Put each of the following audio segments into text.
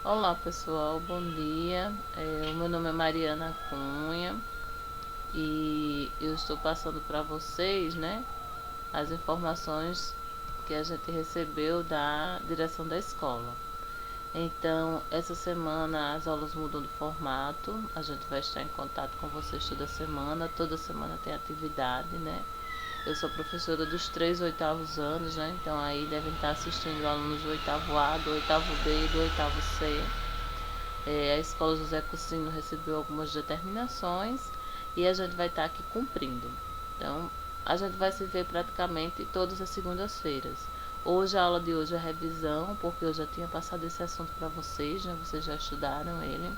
Olá pessoal, bom dia. O meu nome é Mariana Cunha e eu estou passando para vocês, né, as informações que a gente recebeu da direção da escola. Então, essa semana as aulas mudam de formato, a gente vai estar em contato com vocês toda semana tem atividade, né? Eu sou professora dos 3 oitavos anos, né? Então aí devem estar assistindo alunos do oitavo A, do oitavo B e do oitavo C. A escola José Cursino recebeu algumas determinações e a gente vai estar aqui cumprindo. Então, a gente vai se ver praticamente todas as segundas-feiras. Hoje, a aula de hoje é revisão, porque eu já tinha passado esse assunto para vocês, né? Vocês já estudaram ele.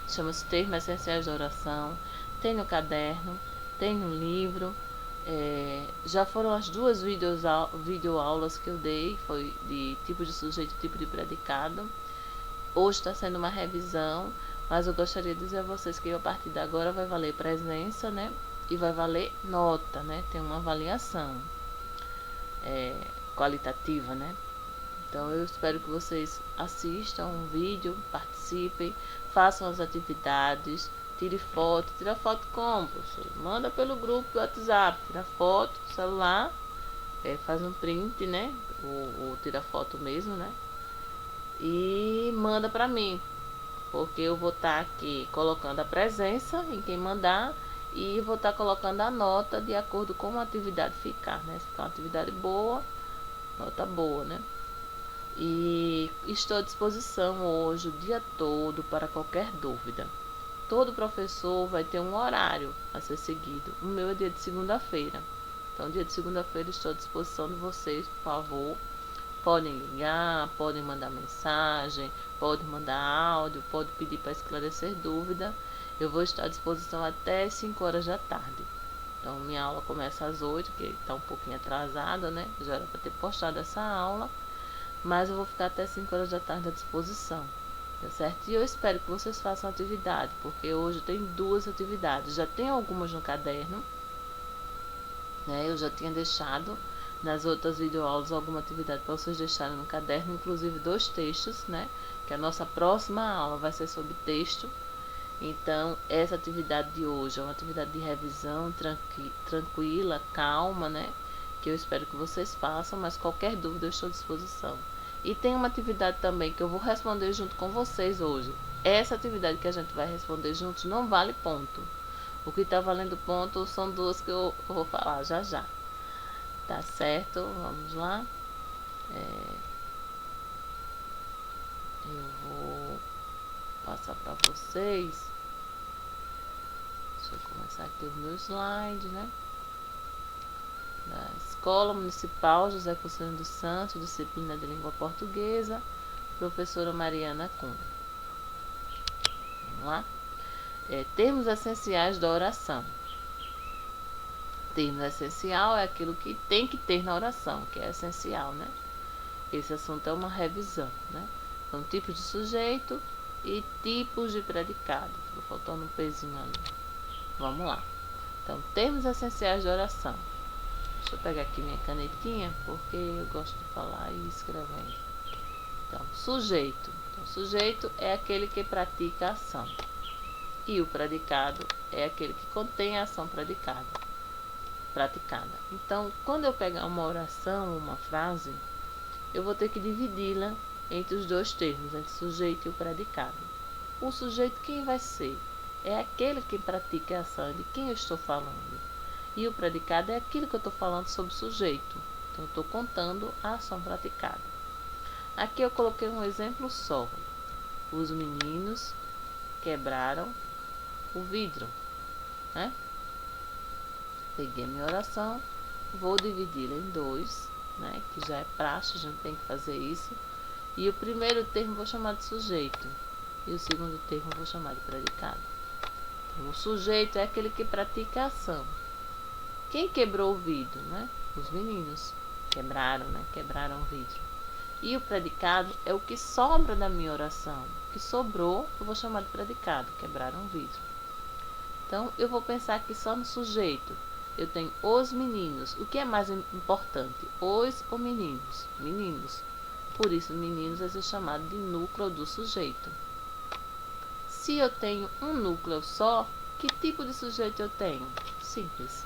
Chama-se Termos Essenciais da Oração. Tem no caderno, tem no livro. Já foram as duas videoaulas que eu dei, foi de tipo de sujeito e tipo de predicado. Hoje está sendo uma revisão, mas eu gostaria de dizer a vocês que a partir de agora vai valer presença, né? E vai valer nota, né? Tem uma avaliação qualitativa, né? Então eu espero que vocês assistam um vídeo, participem, façam as atividades, tira foto como, professor? Manda pelo grupo do WhatsApp, tira foto do celular, faz um print, né? Ou tira foto mesmo, né? E manda para mim, porque eu vou estar aqui colocando a presença em quem mandar e vou estar colocando a nota de acordo com a atividade ficar, né? Se ficar uma atividade boa, nota boa, né? E estou à disposição hoje o dia todo para qualquer dúvida. Todo professor vai ter um horário a ser seguido. O meu é dia de segunda-feira. Então, dia de segunda-feira estou à disposição de vocês, por favor. Podem ligar, podem mandar mensagem, podem mandar áudio, podem pedir para esclarecer dúvida. Eu vou estar à disposição até 5 horas da tarde. Então, minha aula começa às 8, que está um pouquinho atrasada, né? Já era para ter postado essa aula, mas eu vou ficar até 5 horas da tarde à disposição, tá certo? E eu espero que vocês façam atividade, porque hoje tem duas atividades. Já tem algumas no caderno, né? Eu já tinha deixado nas outras videoaulas alguma atividade para vocês deixarem no caderno, inclusive 2 textos, né? Que a nossa próxima aula vai ser sobre texto. Então, essa atividade de hoje é uma atividade de revisão tranquila, calma, né? Que eu espero que vocês façam, mas qualquer dúvida eu estou à disposição. E tem uma atividade também que eu vou responder junto com vocês hoje. Essa atividade que a gente vai responder juntos não vale ponto. O que está valendo ponto são duas que eu vou falar já já. Tá certo? Vamos lá. Eu vou passar para vocês. Deixa eu começar aqui os meus slides, né? Da Escola Municipal José Cursino dos Santos, disciplina de língua portuguesa, professora Mariana Cunha. Vamos lá? Termos essenciais da oração. Termo essencial é aquilo que tem que ter na oração, que é essencial, né? Esse assunto é uma revisão, né? São tipos de sujeito e tipos de predicado. Estou faltando um pezinho ali. Vamos lá. Então, termos essenciais de oração. Deixa eu pegar aqui minha canetinha, porque eu gosto de falar e escrevendo. Então, sujeito. Então, sujeito é aquele que pratica a ação. E o predicado é aquele que contém a ação praticada. Então, quando eu pegar uma oração, uma frase, eu vou ter que dividi-la entre os dois termos, entre o sujeito e o predicado. O sujeito quem vai ser? É aquele que pratica a ação, de quem eu estou falando. E o predicado é aquilo que eu estou falando sobre o sujeito. Então, eu estou contando a ação praticada. Aqui eu coloquei um exemplo só. Os meninos quebraram o vidro, né? Peguei minha oração, vou dividi-la em dois, né? Que já é praxe, a gente tem que fazer isso. E o primeiro termo vou chamar de sujeito. E o segundo termo vou chamar de predicado. Então, o sujeito é aquele que pratica a ação. Quem quebrou o vidro, né? Os meninos quebraram, né? Quebraram o vidro. E o predicado é o que sobra da minha oração. O que sobrou, eu vou chamar de predicado. Quebraram o vidro. Então, eu vou pensar aqui só no sujeito. Eu tenho os meninos. O que é mais importante? Os ou meninos? Meninos. Por isso, meninos vai ser chamado de núcleo do sujeito. Se eu tenho um núcleo só, que tipo de sujeito eu tenho? Simples.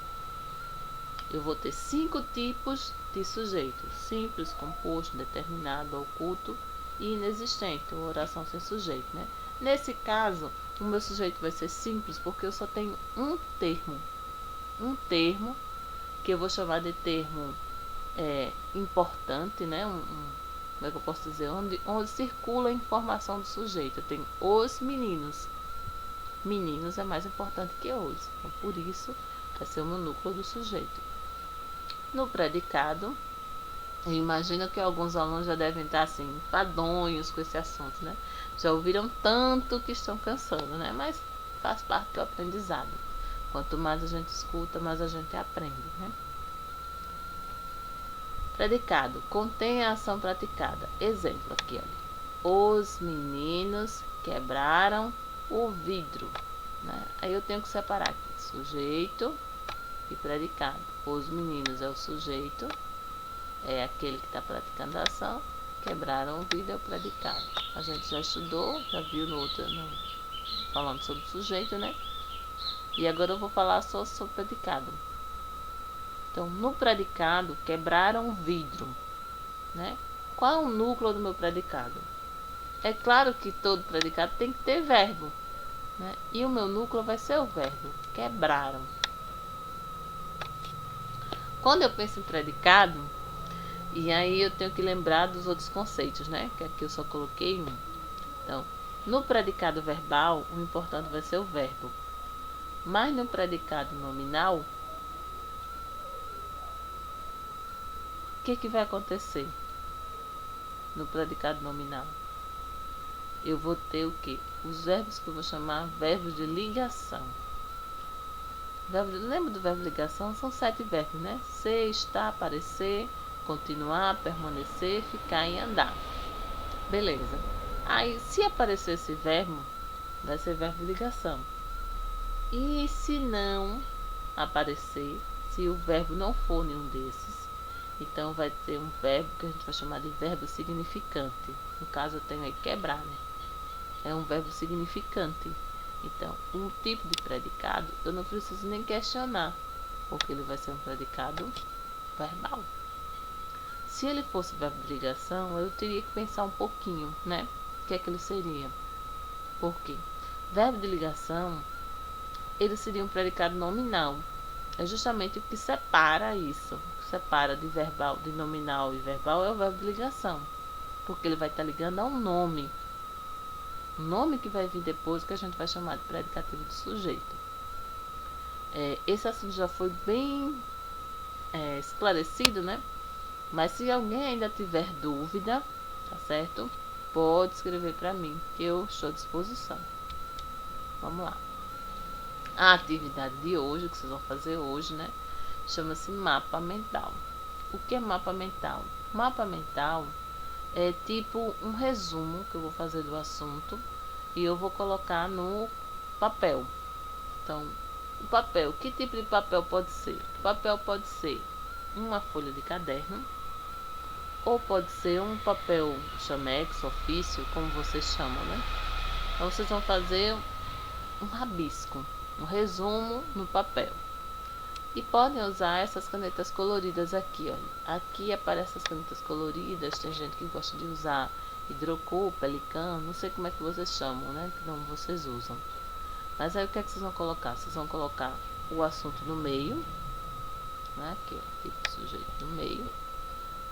Eu vou ter 5 tipos de sujeito: simples, composto, determinado, oculto e inexistente, ou oração sem sujeito, né? Nesse caso, o meu sujeito vai ser simples porque eu só tenho um termo. Um termo que eu vou chamar de termo importante, né? Como é que eu posso dizer? Onde circula a informação do sujeito. Eu tenho os meninos. Meninos é mais importante que os. Então, por isso, vai ser o meu núcleo do sujeito. No predicado, eu imagino que alguns alunos já devem estar assim, enfadonhos com esse assunto, né? Já ouviram tanto que estão cansando, né? Mas faz parte do aprendizado. Quanto mais a gente escuta, mais a gente aprende, né? Predicado, contém a ação praticada. Exemplo aqui, olha. Os meninos quebraram o vidro, né? Aí eu tenho que separar aqui, sujeito e predicado. Os meninos é o sujeito, é aquele que está praticando a ação. Quebraram o vidro é o predicado. A gente já estudou, já viu falando sobre o sujeito, né? E agora eu vou falar só sobre o predicado. Então, no predicado, quebraram o vidro, né? Qual é o núcleo do meu predicado? É claro que todo predicado tem que ter verbo, né? E o meu núcleo vai ser o verbo, quebraram. Quando eu penso em predicado, e aí eu tenho que lembrar dos outros conceitos, né? Que aqui eu só coloquei um. Então, no predicado verbal, o importante vai ser o verbo. Mas no predicado nominal, o que vai acontecer no predicado nominal? Eu vou ter o quê? Os verbos que eu vou chamar verbos de ligação. Lembra do verbo ligação? São 7 verbos, né? Ser, estar, aparecer, continuar, permanecer, ficar e andar. Beleza. Aí, se aparecer esse verbo, vai ser verbo de ligação. E se não aparecer, se o verbo não for nenhum desses, então vai ter um verbo que a gente vai chamar de verbo significante. No caso, eu tenho aí quebrar, né? É um verbo significante. Então, um tipo de predicado, eu não preciso nem questionar, porque ele vai ser um predicado verbal. Se ele fosse verbo de ligação, eu teria que pensar um pouquinho, né? O que é que ele seria? Por quê? Verbo de ligação, ele seria um predicado nominal. É justamente o que separa isso. O que separa de verbal, de nominal e verbal é o verbo de ligação. Porque ele vai estar ligando a um nome. O nome que vai vir depois, que a gente vai chamar de predicativo de sujeito. Esse assunto já foi bem esclarecido, né? Mas se alguém ainda tiver dúvida, tá certo? Pode escrever para mim, que eu estou à disposição. Vamos lá. A atividade de hoje, que vocês vão fazer hoje, né? Chama-se mapa mental. O que é mapa mental? Mapa mental é tipo um resumo que eu vou fazer do assunto e eu vou colocar no papel. Então, o papel, que tipo de papel pode ser? O papel pode ser uma folha de caderno, ou pode ser um papel chamex, ofício, como vocês chamam, né? Então, vocês vão fazer um rabisco, um resumo no papel. E podem usar essas canetas coloridas aqui, olha. Aqui aparecem as canetas coloridas, tem gente que gosta de usar hidrocor, pelicano, não sei como é que vocês chamam, né? Que não vocês usam. Mas aí o que é que vocês vão colocar? Vocês vão colocar o assunto no meio, né? Aqui, ó, tipo sujeito no meio.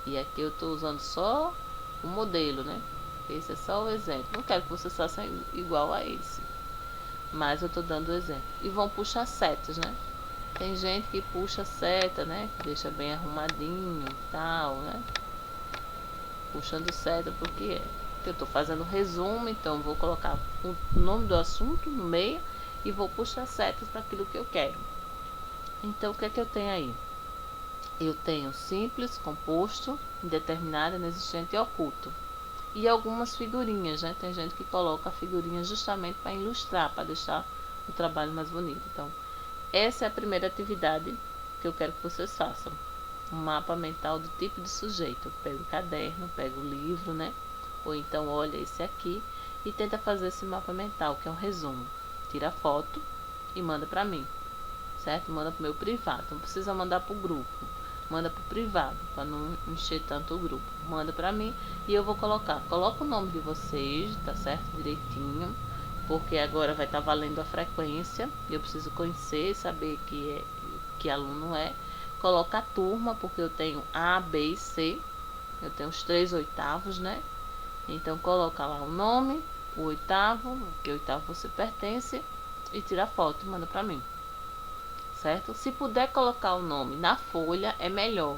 E aqui eu estou usando só o modelo, né? Esse é só o exemplo. Não quero que vocês façam igual a esse, mas eu estou dando o exemplo. E vão puxar setas, né? Tem gente que puxa seta, né? Que deixa bem arrumadinho e tal, né? Puxando seta porque eu estou fazendo resumo, então vou colocar o nome do assunto no meio e vou puxar setas para aquilo que eu quero. Então, o que é que eu tenho aí? Eu tenho simples, composto, indeterminado, inexistente e oculto. E algumas figurinhas, né? Tem gente que coloca a figurinha justamente para ilustrar, para deixar o trabalho mais bonito. Então, essa é a primeira atividade que eu quero que vocês façam. um mapa mental do tipo de sujeito. Eu pego o caderno, pego o livro, né? Ou então olha esse aqui e tenta fazer esse mapa mental, que é um resumo. Tira a foto e manda para mim, certo? Manda pro meu privado, não precisa mandar pro grupo. Manda pro privado, para não encher tanto o grupo. Manda para mim e eu vou colocar. Coloca o nome de vocês, tá certo? Direitinho, porque agora vai estar valendo a frequência. Eu preciso conhecer, saber que aluno é. Coloca a turma, porque eu tenho A, B e C. Eu tenho os 3 oitavos, né? Então coloca lá o nome, o oitavo, que oitavo você pertence, e tira a foto e manda para mim. Certo? Se puder colocar o nome na folha, é melhor.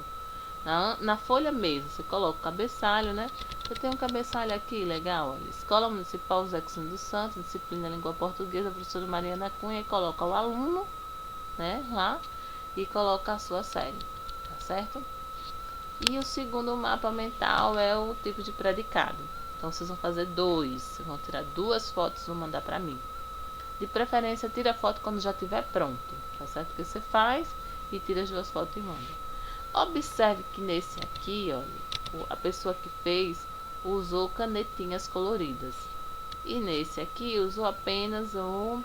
Na folha mesmo, você coloca o cabeçalho, né? Eu tenho um cabeçalho aqui, legal, olha. Escola Municipal José Cristiano dos Santos, disciplina Língua Portuguesa, professora Mariana Cunha, e coloca o aluno, né, lá, e coloca a sua série, tá certo? E o segundo mapa mental é o tipo de predicado. Então, vocês vão fazer 2, vocês vão tirar 2 fotos e vão mandar para mim. De preferência, tira a foto quando já estiver pronto, tá certo? Que você faz e tira as 2 fotos e manda. Observe que nesse aqui, olha, a pessoa que fez usou canetinhas coloridas. E nesse aqui usou apenas o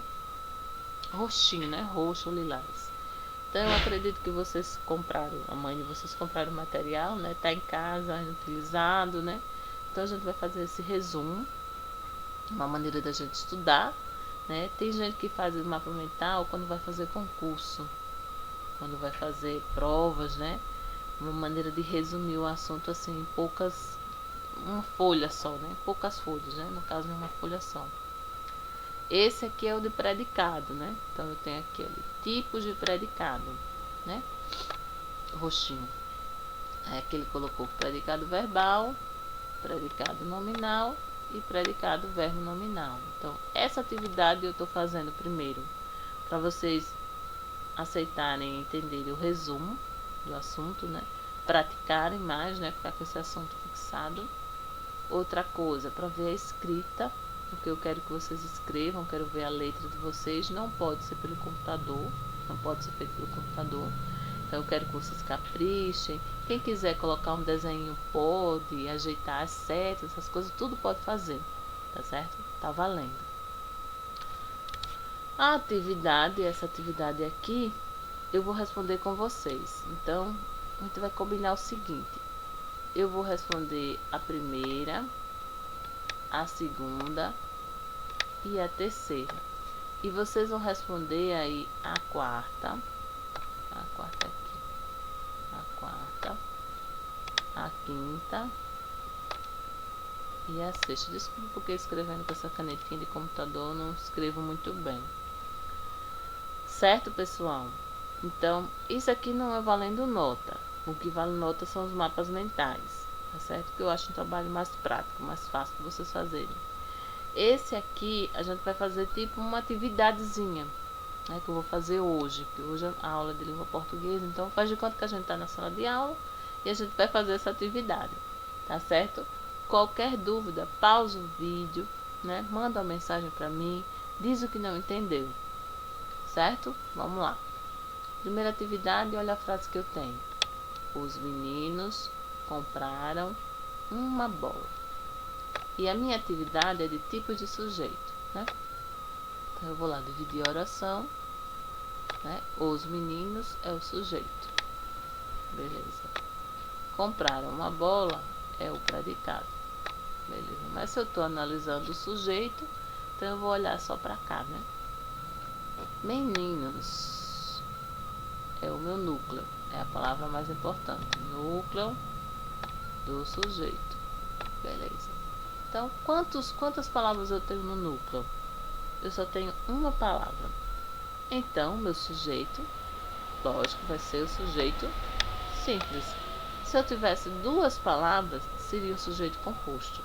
roxinho, né? Roxo ou lilás. Então eu acredito que vocês compraram, a mãe de vocês compraram o material, né? Tá em casa, inutilizado, né? Então a gente vai fazer esse resumo, uma maneira da gente estudar, né? Tem gente que faz o mapa mental quando vai fazer concurso, quando vai fazer provas, né? Uma maneira de resumir o assunto assim em poucas, uma folha só, né? Poucas folhas, né? No caso, em uma folha só. Esse aqui é o de predicado, né? Então eu tenho aqui, olha, tipos de predicado, né? Roxinho. É que ele colocou predicado verbal, predicado nominal e predicado verbo nominal. Então, essa atividade eu estou fazendo primeiro para vocês aceitarem e entenderem o resumo do assunto, né? Praticarem mais, né? Ficar com esse assunto fixado. Outra coisa, para ver a escrita, porque eu quero que vocês escrevam, quero ver a letra de vocês. Não pode ser pelo computador, não pode ser feito pelo computador. Então eu quero que vocês caprichem. Quem quiser colocar um desenho pode, ajeitar as setas, essas coisas, tudo pode fazer, tá certo? Tá valendo. A atividade, essa atividade aqui, eu vou responder com vocês. Então, a gente vai combinar o seguinte: eu vou responder a primeira, a segunda e a terceira. E vocês vão responder aí a quarta aqui, a quarta, a quinta e a sexta. Desculpa porque escrevendo com essa canetinha de computador não escrevo muito bem. Certo, pessoal? Então, isso aqui não é valendo nota. O que vale nota são os mapas mentais, tá certo? Que eu acho um trabalho mais prático, mais fácil de vocês fazerem. Esse aqui a gente vai fazer tipo uma atividadezinha, né, que eu vou fazer hoje, que hoje é a aula de língua portuguesa. Então faz de conta que a gente está na sala de aula e a gente vai fazer essa atividade, tá certo? Qualquer dúvida, pausa o vídeo, né? Manda uma mensagem para mim, diz o que não entendeu, certo? Vamos lá. Primeira atividade, olha a frase que eu tenho. Os meninos compraram uma bola. E a minha atividade é de tipo de sujeito, né? Então eu vou lá dividir a oração, né? Os meninos é o sujeito. Beleza. Compraram uma bola é o predicado. Beleza. Mas se eu estou analisando o sujeito, então eu vou olhar só para cá, né? Meninos é o meu núcleo. É a palavra mais importante. Núcleo do sujeito. Beleza. Então, quantas palavras eu tenho no núcleo? Eu só tenho uma palavra. Então, meu sujeito, lógico, vai ser o sujeito simples. Se eu tivesse 2 palavras, seria um sujeito composto.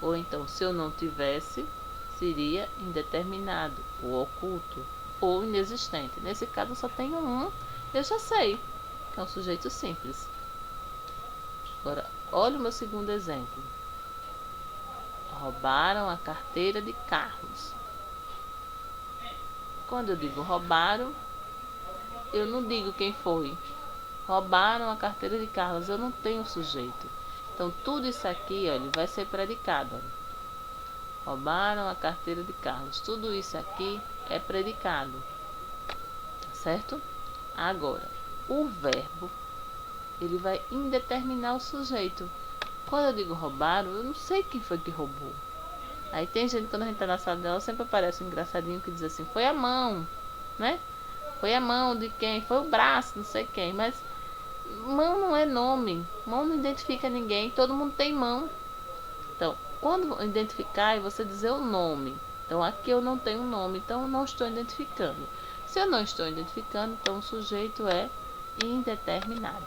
Ou então, se eu não tivesse, seria indeterminado, ou oculto, ou inexistente. Nesse caso, eu só tenho um, eu já sei, que é um sujeito simples. Agora, olha o meu segundo exemplo. Roubaram a carteira de Carlos. Quando eu digo roubaram, eu não digo quem foi. Roubaram a carteira de Carlos. Eu não tenho sujeito. Então, tudo isso aqui, olha, vai ser predicado. Olha. Roubaram a carteira de Carlos. Tudo isso aqui é predicado. Certo? Agora, o verbo, ele vai indeterminar o sujeito. Quando eu digo roubaram, eu não sei quem foi que roubou. Aí tem gente, quando a gente tá na sala dela, sempre aparece um engraçadinho que diz assim, foi a mão, né? Foi a mão de quem? Foi o braço, não sei quem. Mas mão não é nome. Mão não identifica ninguém. Todo mundo tem mão. Então, quando identificar, é você dizer o nome. Então, aqui eu não tenho nome. Então, eu não estou identificando. Se eu não estou identificando, então o sujeito é indeterminado.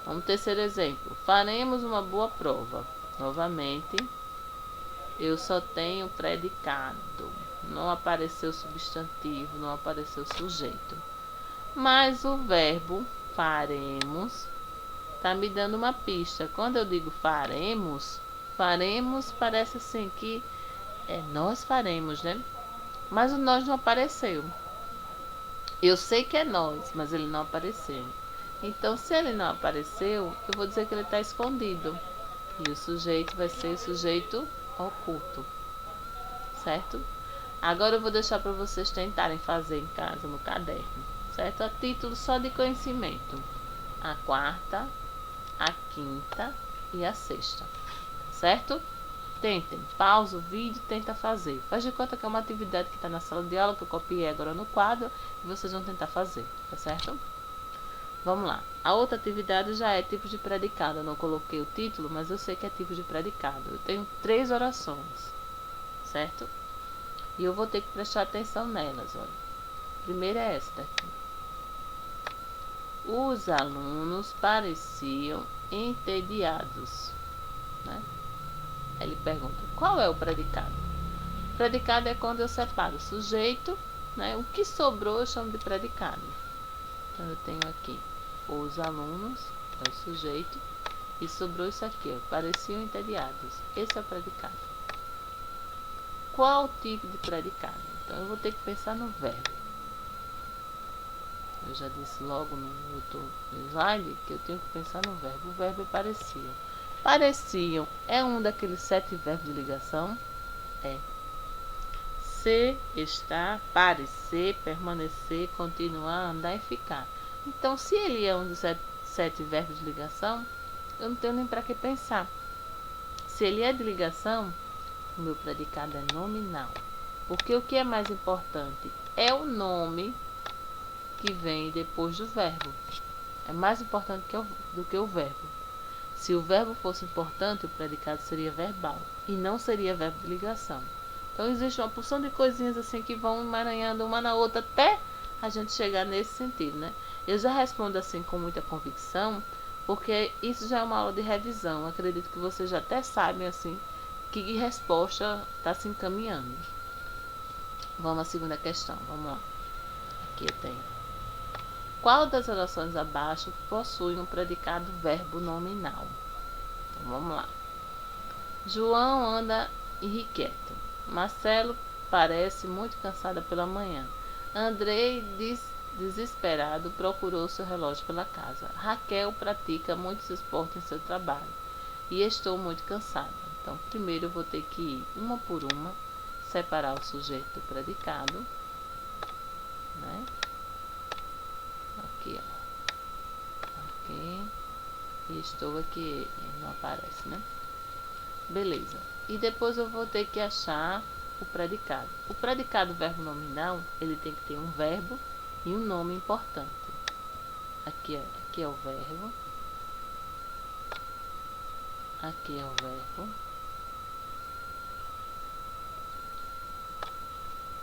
Vamos terceiro exemplo. Faremos uma boa prova. Novamente, eu só tenho predicado. Não apareceu substantivo, não apareceu sujeito. Mas o verbo faremos está me dando uma pista. Quando eu digo faremos, faremos parece assim que nós faremos, né? Mas o nós não apareceu. Eu sei que é nós, mas ele não apareceu. Então, se ele não apareceu, eu vou dizer que ele está escondido. E o sujeito vai ser o sujeito oculto. Certo? Agora eu vou deixar para vocês tentarem fazer em casa, no caderno. Certo? A título só de conhecimento. A quarta, a quinta e a sexta. Certo? Tentem. Pausa o vídeo e tenta fazer. Faz de conta que é uma atividade que está na sala de aula, que eu copiei agora no quadro, e vocês vão tentar fazer. Tá certo? Vamos lá. A outra atividade já é tipo de predicado. Eu não coloquei o título, mas eu sei que é tipo de predicado. Eu tenho 3 orações. Certo? E eu vou ter que prestar atenção nelas, olha. Primeiro é essa daqui. Os alunos pareciam entediados, né? Aí ele pergunta, qual é o predicado? O predicado é quando eu separo o sujeito, né? O que sobrou eu chamo de predicado. Então eu tenho aqui os alunos, é o sujeito, e sobrou isso aqui, ó, pareciam entediados. Esse é o predicado. Qual tipo de predicado? Então eu vou ter que pensar no verbo. Eu já disse logo no outro slide que eu tenho que pensar no verbo. O verbo é pareciam. Pareciam é um daqueles 7 verbos de ligação? É. Ser, estar, parecer, permanecer, continuar, andar e ficar. Então, se ele é um dos 7 verbos de ligação, eu não tenho nem para que pensar. Se ele é de ligação, o meu predicado é nominal. Porque o que é mais importante é o nome que vem depois do verbo. É mais importante do que o verbo. Se o verbo fosse importante, o predicado seria verbal e não seria verbo de ligação. Então existe uma porção de coisinhas assim que vão emaranhando uma na outra até a gente chegar nesse sentido, né? Eu já respondo assim com muita convicção, porque isso já é uma aula de revisão. Acredito que vocês já até sabem assim que resposta está se encaminhando. Vamos à segunda questão, vamos lá. Aqui eu tenho. Qual das orações abaixo possui um predicado verbo nominal? Então, vamos lá. João anda irrequieto. Marcelo parece muito cansada pela manhã. Andrei, desesperado, procurou seu relógio pela casa. Raquel pratica muitos esportes em seu trabalho. E estou muito cansada. Então, primeiro eu vou ter que ir uma por uma, separar o sujeito do predicado, né? Aqui, ó. Aqui. E estou aqui. Não aparece, né? Beleza. E depois eu vou ter que achar o predicado. O predicado verbo nominal, ele tem que ter um verbo e um nome importante. Aqui é o verbo. Aqui é o verbo.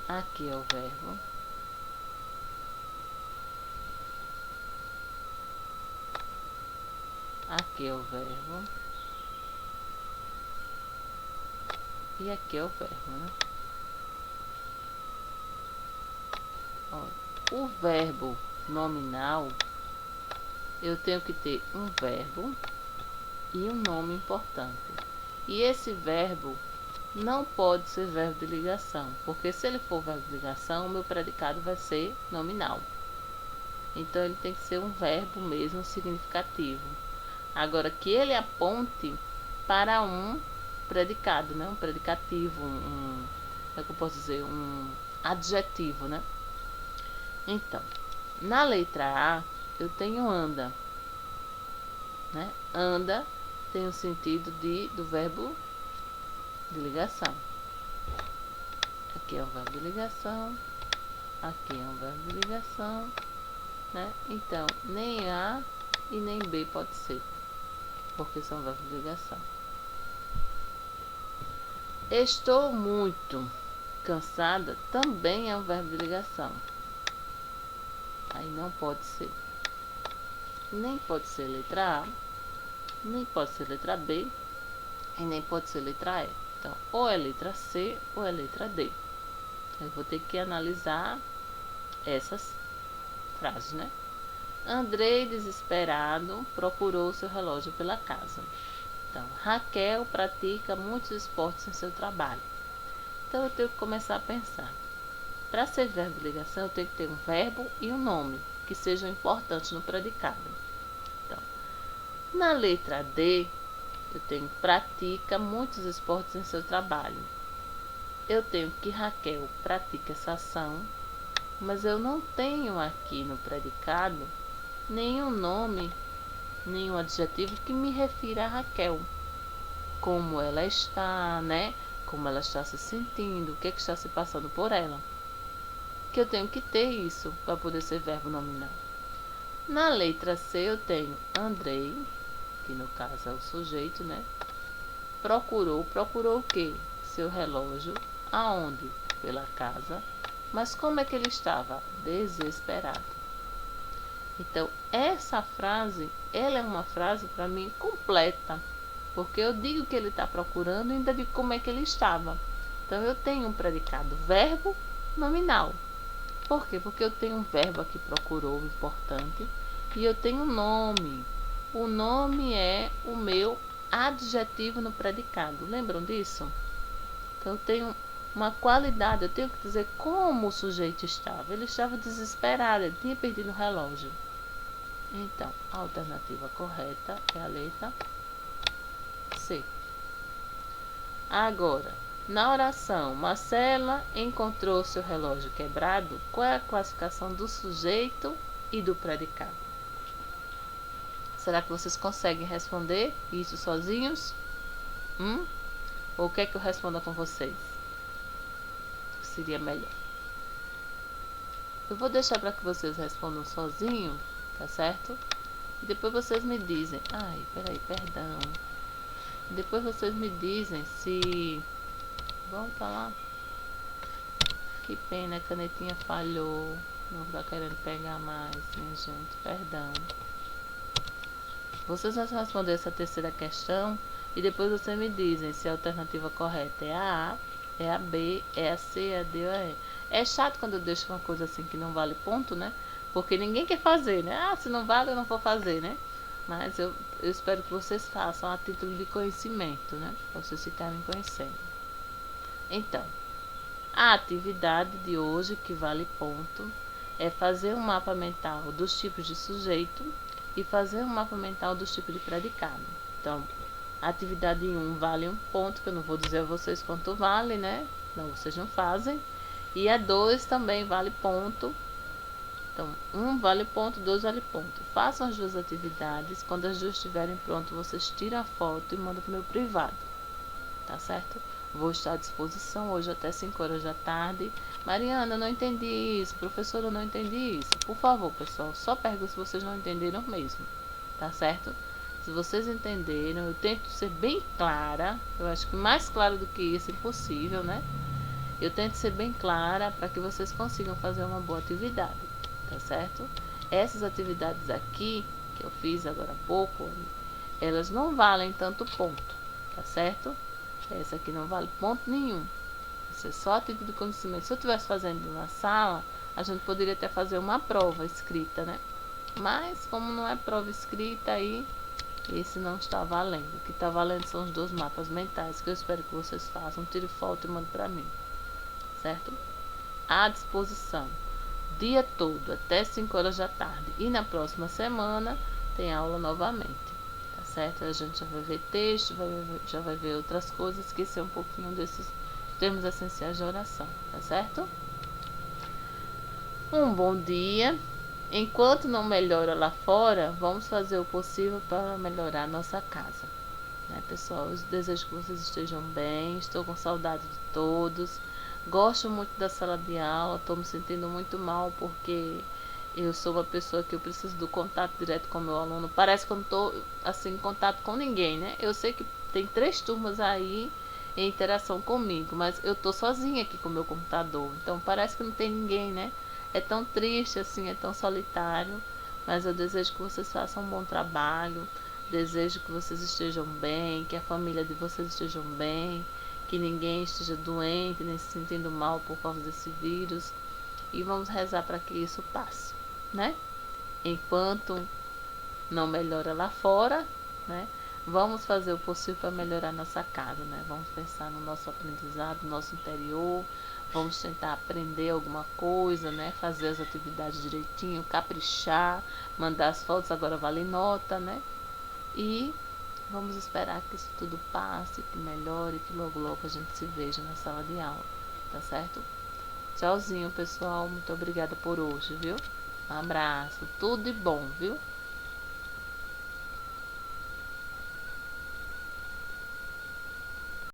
Aqui é o verbo. Aqui é o verbo. E aqui é o verbo, né? Olha, o verbo nominal, eu tenho que ter um verbo e um nome importante. E esse verbo não pode ser verbo de ligação, porque se ele for verbo de ligação, o meu predicado vai ser nominal. Então ele tem que ser um verbo mesmo significativo. Agora que ele aponte para um predicado, né? Um predicativo, como é que eu posso dizer? Um adjetivo, né? Então, na letra A, eu tenho anda, né? Anda tem o sentido do verbo de ligação. Aqui é um verbo de ligação, aqui é um verbo de ligação, né? Então, nem A e nem B pode ser, porque são verbos de ligação. Estou muito cansada também é um verbo de ligação. Aí não pode ser. Nem pode ser letra A, nem pode ser letra B e nem pode ser letra E. Então, ou é letra C ou é letra D. Eu vou ter que analisar essas frases, né? Andrei, desesperado, procurou seu relógio pela casa. Então, Raquel pratica muitos esportes em seu trabalho. Então, eu tenho que começar a pensar. Para ser verbo de ligação, eu tenho que ter um verbo e um nome, que sejam importantes no predicado. Então, na letra D, eu tenho pratica muitos esportes em seu trabalho. Eu tenho que Raquel pratica essa ação, mas eu não tenho aqui no predicado nenhum nome, nenhum adjetivo que me refira a Raquel. Como ela está, né? Como ela está se sentindo, o que está se passando por ela. Que eu tenho que ter isso para poder ser verbo nominal. Na letra C eu tenho Andrei, que no caso é o sujeito, né? Procurou o quê? Seu relógio. Aonde? Pela casa. Mas como é que ele estava? Desesperado. Então, essa frase, ela é uma frase para mim completa, porque eu digo que ele está procurando e ainda digo como é que ele estava. Então, eu tenho um predicado verbo nominal. Por quê? Porque eu tenho um verbo aqui, procurou, importante, e eu tenho um nome. O nome é o meu adjetivo no predicado. Lembram disso? Então, eu tenho uma qualidade, eu tenho que dizer como o sujeito estava. Ele estava desesperado, ele tinha perdido o relógio. Então, a alternativa correta é a letra C. Agora, na oração, Marcela encontrou seu relógio quebrado. Qual é a classificação do sujeito e do predicado? Será que vocês conseguem responder isso sozinhos? Ou quer que eu responda com vocês? Seria melhor. Eu vou deixar para que vocês respondam sozinho, tá certo? E depois vocês me dizem. Ai, peraí, perdão. Depois vocês me dizem se... Volta lá. Que pena, a canetinha falhou. Não tá querendo pegar mais, minha gente. Perdão. Vocês vão responder essa terceira questão e depois vocês me dizem se a alternativa correta é a A, é a B, é a C, é a D ou é a E. É chato quando eu deixo uma coisa assim que não vale ponto, né? Porque ninguém quer fazer, né? Ah, se não vale, eu não vou fazer, né? Mas eu espero que vocês façam a título de conhecimento, né? Para vocês ficarem conhecendo. Então, a atividade de hoje, que vale ponto, é fazer um mapa mental dos tipos de sujeito e fazer um mapa mental dos tipos de predicado. Então, a atividade 1 vale um ponto, que eu não vou dizer a vocês quanto vale, né? Não, vocês não fazem. E a 2 também vale ponto. Então, 1 vale ponto, 2 vale ponto. Façam as duas atividades. Quando as duas estiverem prontas, vocês tiram a foto e mandam para o meu privado. Tá certo? Vou estar à disposição hoje até 5 horas da tarde. Mariana, eu não entendi isso. Professora, eu não entendi isso. Por favor, pessoal, só pergunto se vocês não entenderam mesmo. Tá certo? Se vocês entenderam, eu tento ser bem clara. Eu acho que mais claro do que isso é impossível, né? Eu tento ser bem clara para que vocês consigam fazer uma boa atividade. Tá certo? Essas atividades aqui, que eu fiz agora há pouco, elas não valem tanto ponto. Tá certo? Essa aqui não vale ponto nenhum. Isso é só a título de conhecimento. Se eu estivesse fazendo na sala, a gente poderia até fazer uma prova escrita, né? Mas, como não é prova escrita, aí esse não está valendo. O que está valendo são os 2 mapas mentais, que eu espero que vocês façam. Tire foto e mande para mim. Certo? À disposição. dia todo, até 5 horas da tarde. E na próxima semana tem aula novamente, tá certo? A gente já vai ver texto, já vai ver outras coisas, esquecer um pouquinho desses termos essenciais de oração, tá certo? Um bom dia. Enquanto não melhora lá fora, vamos fazer o possível para melhorar a nossa casa. Né, pessoal? Eu desejo que vocês estejam bem. Estou com saudade de todos. Gosto muito da sala de aula. Estou me sentindo muito mal porque eu sou uma pessoa que eu preciso do contato direto com o meu aluno. Parece que eu não estou assim, em contato com ninguém, né? Eu sei que tem 3 turmas aí em interação comigo, mas eu estou sozinha aqui com o meu computador. Então parece que não tem ninguém, né? É tão triste assim, é tão solitário, mas eu desejo que vocês façam um bom trabalho, desejo que vocês estejam bem, que a família de vocês estejam bem, que ninguém esteja doente, nem se sentindo mal por causa desse vírus, e vamos rezar para que isso passe, né? Enquanto não melhora lá fora, né? Vamos fazer o possível para melhorar nossa casa, né? Vamos pensar no nosso aprendizado, no nosso interior, vamos tentar aprender alguma coisa, né? Fazer as atividades direitinho, caprichar, mandar as fotos, agora vale nota, né? E vamos esperar que isso tudo passe, que melhore, que logo logo a gente se veja na sala de aula, tá certo? Tchauzinho, pessoal, muito obrigada por hoje, viu? Um abraço, tudo de bom, viu?